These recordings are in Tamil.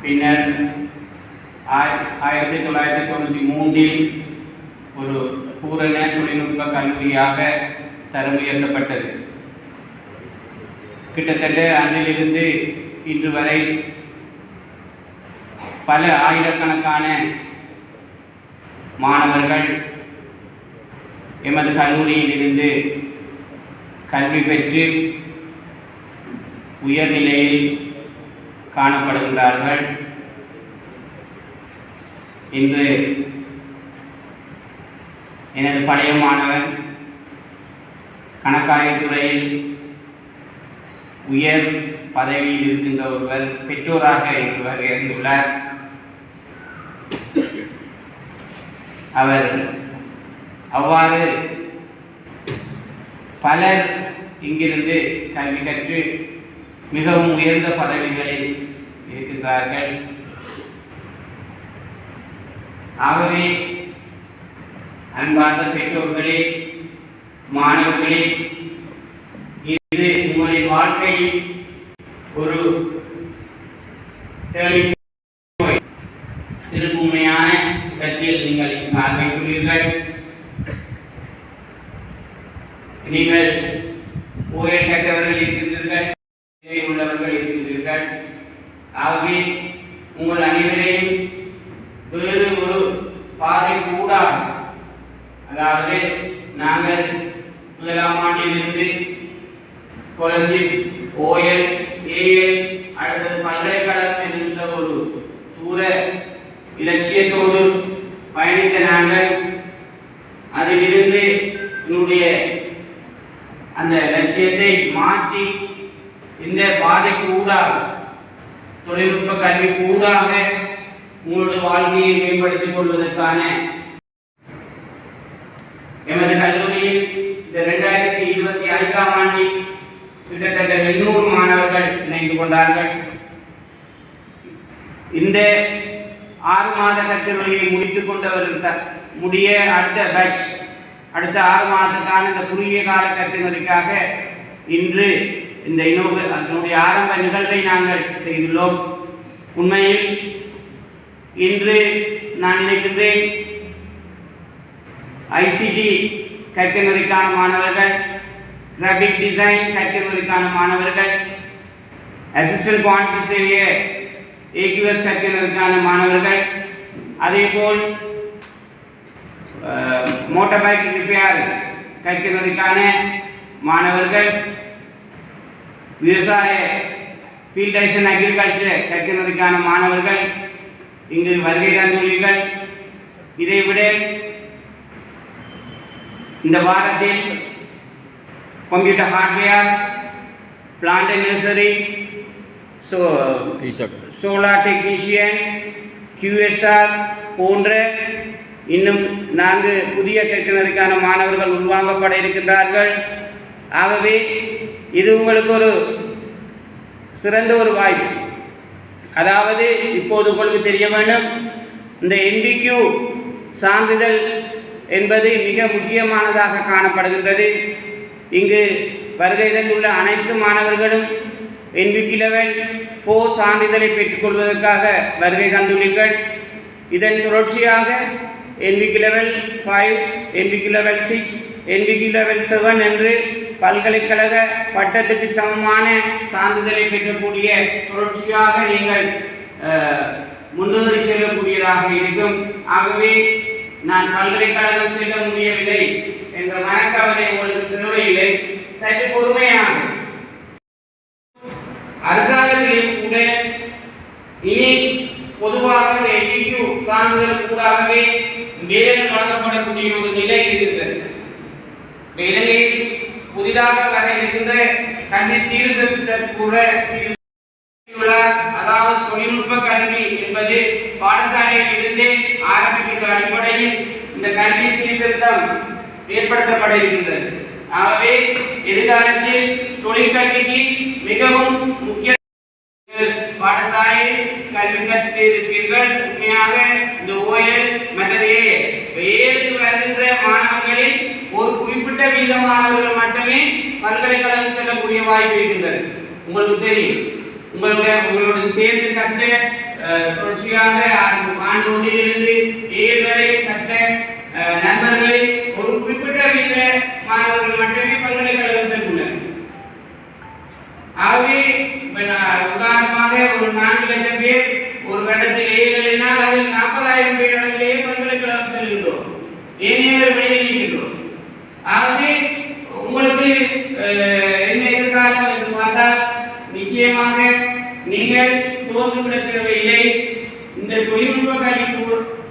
பின்னர் 1993 ஒரு பூரண தொழில்நுட்ப கல்லூரியாக தரம் உயர்த்தப்பட்டது. கிட்டத்தட்ட அன்றிலிருந்து இன்று வரை பல ஆயிரக்கணக்கான மாணவர்கள் எமது கல்லூரியிலிருந்து கல்வி பெற்று உயர்நிலையில் காணப்படுகின்றார்கள். இன்று எனது பழைய மாணவன் கணக்காய்வுத்துறையில் உயர் பதவியில் இருக்கின்ற ஒருவர் பெற்றோராக இவர் இருந்துள்ளார். அவர் அவ்வாறு பலர் இங்கிருந்து கல்வி கற்று மிகவும் உயர்ந்த பதவிகளில் இருக்கின்றார்கள். ஆகவே அன்பார்ந்த பெற்றோர்களே, மாணவர்களே, இது உங்களின் வாழ்க்கையில் ஒரு திருப்புமையான இடத்தில் நீங்கள் ஆரம்பித்துள்ளீர்கள். நீங்கள் ஓயல் கற்றவர்கள் இருக்கின்றீர்கள், உள்ளவர்கள் இருக்கின்றீர்கள். ஆகவே உங்கள் அனைவரையும் வேறு ஒரு பாதை கூடாது, அதாவது நாங்கள் முதலாம் ஆண்டிலிருந்து ஸ்காலர்ஷிப் ஓஎல் ஏஎல் அடுத்தது பல்கலைக்கழகத்தில் இருந்த ஒரு தூர இலட்சியத்தோடு பயணித்த நாங்கள் அதிலிருந்து என்னுடைய அந்த லட்சியத்தை மாற்றி இந்த பாதைக்கு ஊடாக தொழில்நுட்ப கல்விக்கு ஊடாக உங்களுடைய வாழ்க்கையை மேம்படுத்திக் கொள்வதற்கான எமது கல்லூரியில் இந்த 2025ஆம் ஆண்டில் கிட்டத்தட்ட 800 மாணவர்கள் இணைந்து கொண்டார்கள். இந்த 6 மாத கற்றலுரையை முடித்துக் கொண்டவர்கள் முடிய அடுத்த பேட்ச் அடுத்த 6 மாதத்துக்கான இந்த குறுகிய கால கற்றலுரைக்காக இன்று இந்த அதனுடைய ஆரம்ப நிகழ்வை நாங்கள் செய்துள்ளோம். உண்மையில் இன்று நான் நினைக்கின்றேன் ஐசிடி கற்றலுரைக்கான மாணவர்கள், கிராபிக் டிசைன் கற்றலுரைக்கான மாணவர்கள், அசிஸ்டன்ட் குவான்டிட்டி சேவியர் ஏக்யூஎஸ் கற்றலுரைக்கான மாணவர்கள், அதேபோல் மோட்டார் பைக் ரிப்பேர் கற்றலுரைக்கான மாணவர்கள், விவசாய ஃபீல்ட் டைசன் அக்ரிகல்ச்சர் கற்றலுரைக்கான மாணவர்கள் இங்கு வருகை தந்துள்ளீர்கள். இதைவிட இந்த வாரத்தில் computer hardware, plant and nursery, solar technician, QSR போன்ற இன்னும் 4 புதிய கற்றலுரைக்கான மாணவர்கள் உள்வாங்கப்பட இருக்கின்றார்கள். ஆகவே இது உங்களுக்கு ஒரு சிறந்த ஒரு வாய்ப்பு. அதாவது இப்போது உங்களுக்கு தெரிய வேண்டும், இந்த NVQ சான்றிதழ் என்பது மிக முக்கியமானதாக காணப்படுகின்றது. இங்கு வருகை தந்துள்ள அனைத்து மாணவர்களும் NVQ லெவல் 4 சான்றிதழை பெற்றுக்கொள்வதற்காக வருகை தந்துள்ளீர்கள். இதன் தொடர்ச்சியாக NVQ level 5, NVQ level 6, NVQ level 7 என்று பல்கலைக்கழக பட்டத்துக்கு சமமான சான்றிதழை பெற்றக்கூடிய தொடர்ச்சியாக நீங்கள் முன்னேறி செல்லக்கூடியதாக இருக்கும். ஆகவே நான் பல்கலைக்கழகம் செல்ல முடியவில்லை என்ற மனக்கவலை உங்களுக்கு தேவையில்லை. சற்று பொறுமையாக அரசாங்கத்திலும் கூட இனி பொதுவாக NVQ சான்றிதழ் கூடாகவே வேலை வழங்கப்படக்கூடிய ஒரு நிலை இருக்கிறது. இலங்கையில் புதிதாக வர இருக்கின்ற கல்வி சீர்திருத்தம் கூட அதாவது தொழில்நுட்ப கல்வி என்பது பாடசாலையில் இருந்தே ஆரம்பிக்கின்ற அடிப்படையில் இந்த கல்வி சீர்திருத்தம் ஏற்படுத்தப்பட இருக்கின்றது. ஆகவே எதிர்காலத்தில் தொழிற்கல்விக்கு மிகவும் முக்கிய பாடசாலையில் கல்வி கற்றிருப்பீர்கள். உண்மையாக இந்த ஓஎல் மற்றது ஏழுக்கு வருகின்ற மாணவர்களில் ஒரு குறிப்பிட்ட வீதமானவர்கள் மட்டுமே பல்கலைக்கழகம் செல்லக்கூடிய வாய்ப்பு இருக்கின்றது. உங்களுக்கு தெரியும், உங்களுடன் சேர்ந்து கற்ற தொடர்ச்சியாக ஆண்டு ஒன்றிலிருந்து 7 வரை கற்ற நண்பர்களில் ஒரு குறிப்பிட்ட வீத மாணவர்கள் மட்டுமே பல்கலைக்கழகம் சென்றுள்ளனர். ஆகவே உதாரணமாக ஒரு 4 லட்சம் பேர் ஒரு வருடத்தில் எழுதினால் அதில் 40,000 பேர் அளவிலேயே பல்கலைக்கழகம் செல்கின்றோம், ஏனையவர் வெளியில் இருக்கின்றோம். ஆகவே உங்களுக்கு என்ன எதிர்காலம் என்று பார்த்தால் நிச்சயமாக நீங்கள் சோர்ந்து விட தேவையில்லை. இந்த தொழில்நுட்ப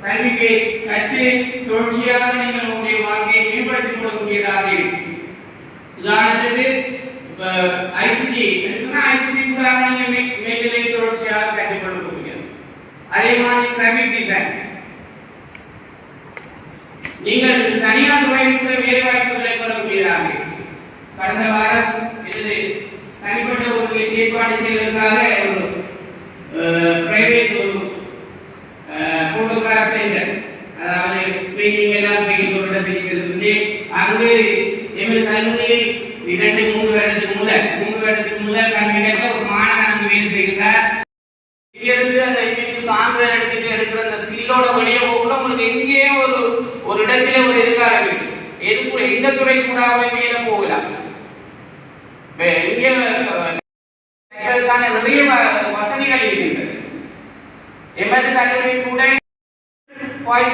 கல்விக்கு கற்று தொடர்ச்சியாக நீங்கள் உங்களுடைய வாழ்க்கையை மேம்படுத்திக் கொள்ளக்கூடியதாக இருக்கும். உதாரணத்துக்கு ஐசிடி கூட நீங்கள் மேல்நிலை தொடர்ச்சியாக கற்றுக்கொள்ள முடியும். அதே மாதிரி கிராஃபிக் டிசைன் நீங்கள் தனியார் துறையில் கூட வேலை வாய்ப்புகளை பெறக்கூடியதாக. கடந்த வாரம் இது தனிப்பட்ட ஒரு ஏற்பாடு செய்வதற்காக ஒரு பிரைவேட் ஒரு போட்டோகிராஃப் சென்டர், அதாவது பிரிண்டிங் எல்லாம் செய்கின்ற ஒரு இடத்துக்கு இருந்து அங்கு எமது கல்லூரியில் 2-3 வருடத்துக்கு முதல் கல்வி கற்ற ஒரு மாணவன் அங்கு வேலை செய்கிறார். இங்கிருந்து அந்த சான்றிதழ் எடுக்கிற அந்த ஸ்கில்லோட வெளியே போகக்கூட உங்களுக்கு எங்கேயே ஒரு இடத்துல ஒரு எதிர்காலம் இருக்கு. எந்த துறை கூட மேல போகலாம். நிறைய வசதிகள் இருக்கின்றது. எமது கல்லூரி கூட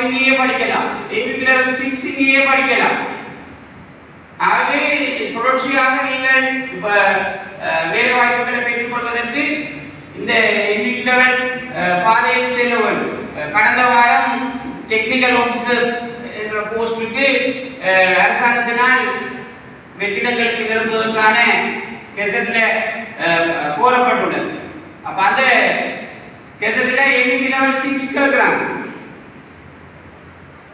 இங்கேயே படிக்கலாம், 6 இங்கேயே படிக்கலாம். ஆகவே தொடர்ச்சியாக நீங்கள் வேலை வாய்ப்புகளை பெற்றுக் கொள்வதற்கு இந்த லெவல் பாதையில் செல்ல வேண்டும். கடந்த வாரம் டெக்னிக்கல் ஆபீசர்ஸ் என்ற போஸ்டுக்கு அரசாங்கத்தினால் வெற்றிடங்களுக்கு நிரப்புவதற்கான கெசட்டில் கோரப்பட்டுள்ளது. அப்போ அந்த கெசட்டில் லெவல் 6 கேட்குறாங்க.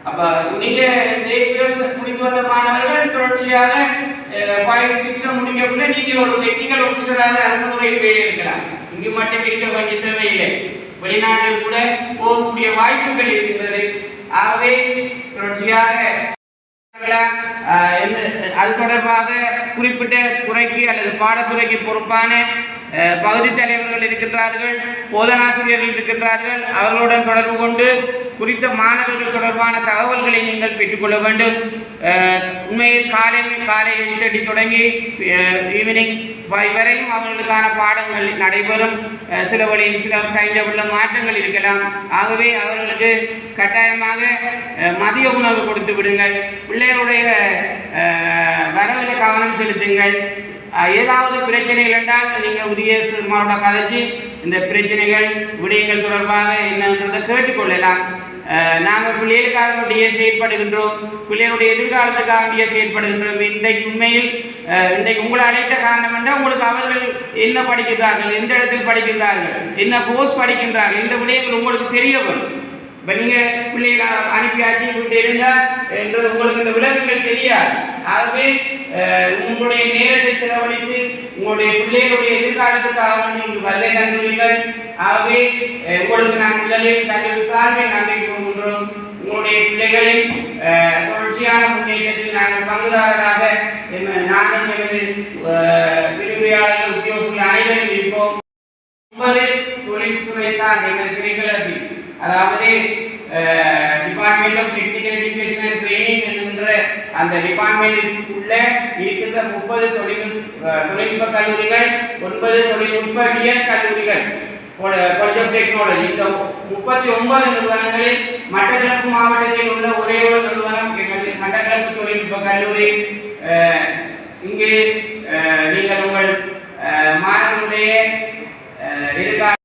அப்போ நீங்கள் முடித்து வந்த மாணவர்கள் தொடர்ச்சியாக 5-6 முடிக்கக்குள்ள நீங்கள் ஒரு டெக்னிக்கல் ஆஃபீஸராக அரசு துறையில் வேலை இருக்கலாம். இங்கு மட்டும் இருக்க வேண்டிய தேவையில்லை, வெளிநாட்டில் கூட போகக்கூடிய வாய்ப்புகள் இருக்கின்றது. ஆகவே தொடர்ச்சியாக அது தொடர்பாக குறிப்பிட்ட துறைக்கு அல்லது பாடத்துறைக்கு பொறுப்பான பகுதி தலைவர்கள் இருக்கின்றார்கள், போதனாசிரியர்கள் இருக்கின்றார்கள். அவர்களுடன் தொடர்பு கொண்டு குறித்த மாணவர்கள் தொடர்பான தகவல்களை நீங்கள் பெற்றுக்கொள்ள வேண்டும். உண்மையில் காலை 8:30 தொடங்கி ஈவினிங் 5 வரையும் அவர்களுக்கான பாடங்கள் நடைபெறும். சில வழியில் சில டைம் டேபிளில் மாற்றங்கள் இருக்கலாம். ஆகவே அவர்களுக்கு கட்டாயமாக மதிய உணவு கொடுத்து விடுங்கள். பிள்ளைகளுடைய வரவில் கவனம் செலுத்துங்கள். ஏதாவது பிரச்சனைகள் என்றால் நீங்கள் உரிய மாவட்ட கதைச்சி இந்த பிரச்சனைகள் விடயங்கள் தொடர்பாக என்னன்றதை கேட்டுக்கொள்ளலாம். நாங்கள் பிள்ளைகளுக்காக வேண்டிய செயற்படுகின்றோம், பிள்ளைகளுடைய எதிர்காலத்துக்காக வேண்டிய செயற்படுகின்றோம். இன்றைக்கு உண்மையில் இன்றைக்கு உங்களை அழைத்த காரணம் என்றால் உங்களுக்கு அவர்கள் என்ன படிக்கிறார்கள், எந்த இடத்தில் படிக்கின்றார்கள், என்ன கோர்ஸ் படிக்கின்றார்கள், இந்த விடயங்கள் உங்களுக்கு தெரிய வரும். இப்போ நீங்கள் பிள்ளைகளை அனுப்பியாச்சு இப்படி இருந்தால் என்று உங்களுக்கு இந்த விளக்கங்கள் தெரியாது. ஆகவே உங்களுடைய நேரத்தை செலவழித்து உங்களுடைய பிள்ளைகளுடைய எதிர்காலத்துக்காக நீங்கள் வருகை தந்துள்ளீர்கள். ஆகவே உங்களுக்கு நான் முதலில் கல்வி சார்பில் நன்றி கூறுகின்றோம். உங்களுடைய பிள்ளைகளின் தொடர்ச்சியான முன்னேற்றத்தில் நாங்கள் பங்குதாரராக நாங்கள் எனது விரிவுரையாளர்கள் உத்தியோகங்கள் அனைவரும் இருப்போம். 9 தொழில்துறை சார்ந்த எங்கள் திணைக்களத்தில், அதாவது department of technical education and training என்கின்ற அந்த டிபார்ட்மெண்ட்டில் உள்ள இருக்கின்ற 30 தொழில்நுட்ப கல்லூரிகள், 9 தொழில்நுட்பவியல் கல்லூரிகள், காலேஜ் ஆஃப் டெக்னாலஜி, இந்த 39 நிறுவனங்களில் மட்டக்களப்பு மாவட்டத்தில் உள்ள ஒரே ஒரு நிறுவனம் எங்களது மட்டக்களப்பு தொழில்நுட்ப கல்லூரி. இங்கு நீங்கள் உங்கள் மாணவர்களுடைய எதிர்கால